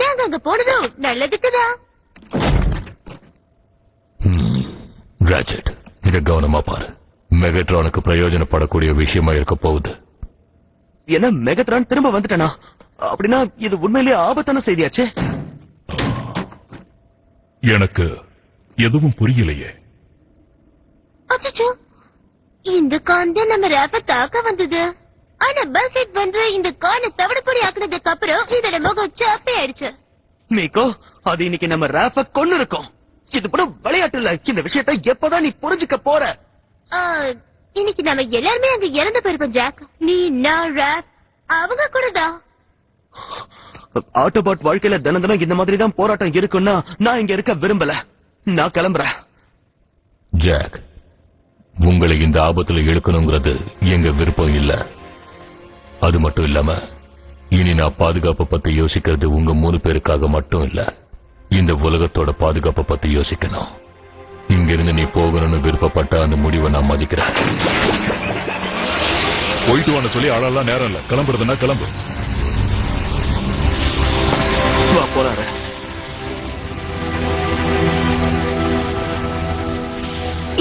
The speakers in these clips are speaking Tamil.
நாங்க அங்க போனதும் நல்லதுக்குதான். ராஜெட், இத கவனமா பாரு. மெகட்ரானுக்கு பிரயோஜனப்படக்கூடிய விஷயமா இருக்க போகுது. என்ன மெகட்ரான் திரும்ப வந்துட்டானா? அப்படின்னா இது உண்மையிலேயே ஆபத்தான செய்தியாச்சே. எனக்கு எதுவும் புரியலையே. அச்சோ, இந்த கான் தான் நம்ம ரேப்ப தாக்க வந்தது. ஆனா பல்கெட் வந்து இந்த கானை தவிடப்பொடி ஆக்குனதுக்கு அப்புறம் இதோட முகம் சாப்பே ஆயிடுச்சு. மீகோ, அது இன்னைக்கு நம்ம ரேப்ப கொன்னு இருக்கோம். இது கூட விளையாட்டு இல்ல. இந்த விஷயத்தை எப்பதான் நீ புரிஞ்சுக்க போற? இன்னைக்கு நம்ம எல்லாருமே அங்க இறந்து போயிருப்போம் ஜாக். நீ, நான், ரேப் அவங்க கூடதான். ஆட்டோபாட் வாழ்க்கையில தினம் தினம் இந்த மாதிரி தான் போராட்டம் இருக்குன்னா நான் இங்க இருக்க விரும்பல. நான் கிளம்புறேன். ஜாக், உங்களை இந்த ஆபத்துல இழுக்கணுங்கிறது எங்க விருப்பம் இல்ல. அது மட்டும் இல்லாம இனி நான் பாதுகாப்பை பத்தி யோசிக்கிறது உங்க 3 பேருக்காக மட்டும் இல்ல, இந்த உலகத்தோட பாதுகாப்பை பத்தி யோசிக்கணும். இங்கிருந்து நீ போகணும்னு விருப்பப்பட்ட அந்த முடிவை நான் மதிக்கிறேன். போயிட்டு வான்னு சொல்லி ஆளெல்லாம் நேரம் இல்ல. கிளம்புறதுன்னா கிளம்பு. போறாரு.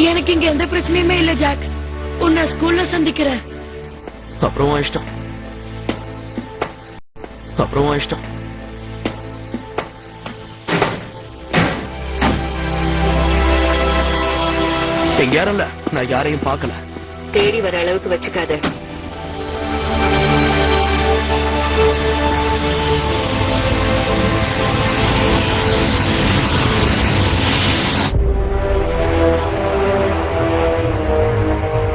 எனக்கு இங்க எந்த பிரச்சனையுமே இல்ல ஜாக். உன்னை ஸ்கூல்ல சந்திக்கிறேன். அப்புறம் இஷ்டம். எங்க யாரும் இல்ல. நான் யாரையும் பார்க்கல. தேடி வர அளவுக்கு வச்சுக்காத.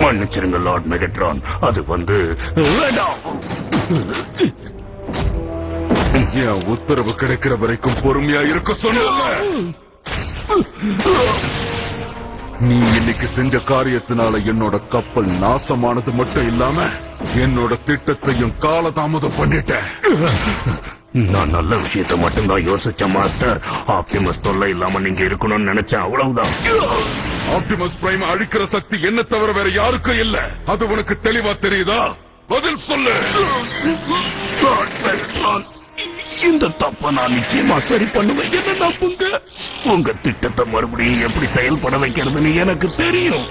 மன்னிச்சிருங்க லார்ட் மெகட்ரான். அது வந்து என் உத்தரவு கிடைக்கிற வரைக்கும் பொறுமையா இருக்க சொன்னல. நீ இன்னைக்கு செஞ்ச காரியத்தினால என்னோட கப்பல் நாசமானது மட்டும் இல்லாம என்னோட திட்டத்தையும் காலதாமதம் பண்ணிட்ட. நான் நல்ல விஷயத்தை மட்டும்தான் யோசிச்சேன் மாஸ்டர். ஆப்டிமஸ் தொல்லை இல்லாம நீங்க இருக்கணும்னு நினைச்சேன், அவ்வளவுதான். ஆப்டிமஸ் பிரைம் அழிக்கிற சக்தி என்ன தவிர வேற யாருக்கும் இல்ல. அது உனக்கு தெளிவா தெரியுதா? பதில் சொல்லு. இந்த தப்ப நான் நிச்சயமா சரி பண்ணுவேன். என்ன நம்புங்க. உங்க திட்டத்தை மறுபடியும் எப்படி செயல்பட வைக்கிறதுன்னு எனக்கு தெரியும்.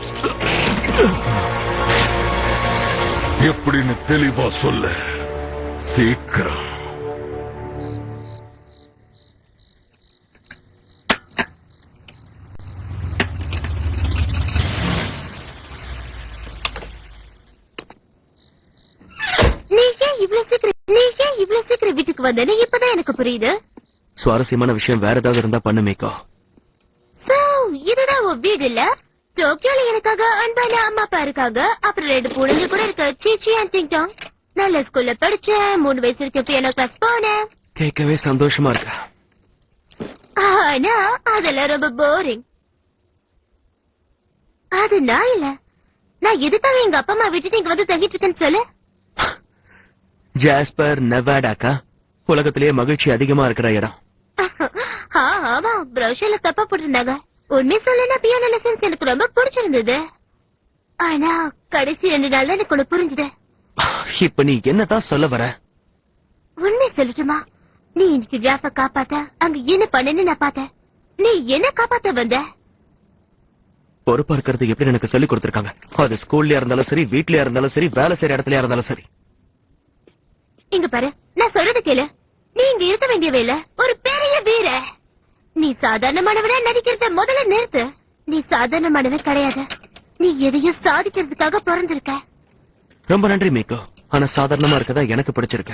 எப்படின்னு தெளிவா சொல்லு. சீக்கிரம். இவ்வளவு சீக்கிரம் வீட்டுக்கு வந்தேன்னு இப்பதான் எனக்கு புரியுது. சுவாரஸ்யமான விஷயம் வேற ஏதாவது இருந்தா பண்ணு மீகோ. இதுதான் உன் வீடு இல்ல? டோக்கியோல எனக்காக அன்பான அம்மா அப்பா இருக்காங்க. அப்புறம் 2 பொண்ணுங்க கூட இருக்கு. சீச்சி அண்ட் டிங்டாங். நல்ல ஸ்கூல்ல படிச்சேன். 3 வயசு இருக்க பியானோ கிளாஸ் போனேன். கேட்கவே சந்தோஷமா இருக்க. ஆனா அதெல்லாம் ரொம்ப போரிங். அது நான் இல்ல. நான் எதுக்காக எங்க அப்பா அம்மா விட்டுட்டு இங்க வந்து தங்கிட்டு இருக்கேன்னு சொல்லு. ஜாஸ்பர் நெவாடாக்கா உலகத்திலேயே மகிழ்ச்சி அதிகமா இருக்கிற இடம். ஆமா, ப்ரௌஷர்ல தப்பா போட்டிருந்தாங்க. உண்மை சொல்லனா பியானோ லெசன்ஸ் எனக்கு ரொம்ப பிடிச்சிருந்தது. ஆனா கடைசி 2 நாள் எனக்கு ஒண்ணு புரிஞ்சுது. இப்ப நீ என்னதான் சொல்ல வர? உண்மை சொல்லட்டுமா? நீ இன்னைக்கு ராஃப காப்பாத்த அங்க என்ன பண்ணன்னு நான் பார்த்தேன். நீ என்ன காப்பாத்த வந்த? பொறுப்பா இருக்கிறது எப்படி எனக்கு சொல்லி கொடுத்திருக்காங்க. அது ஸ்கூல்லயா இருந்தாலும் சரி, வீட்லயா இருந்தாலும் சரி, வேலை செய்யற இடத்துலயா இருந்தாலும் சரி. இங்க பாரு, நான் சொல்றது கேளு. நீ இங்க இருக்க வேண்டியவே இல்ல. ஒரு பெரிய வீர. நீ சாதாரணமானவனா நடிக்கிறத முதல்ல நிறுத்து. நீ சாதாரணமானவன் கிடையாது. நீ எதையும் சாதிக்கிறதுக்காக பிறந்திருக்க. ரொம்ப நன்றி மீகோ. ஆனா சாதாரணமா இருக்கதா எனக்கு பிடிச்சிருக்க.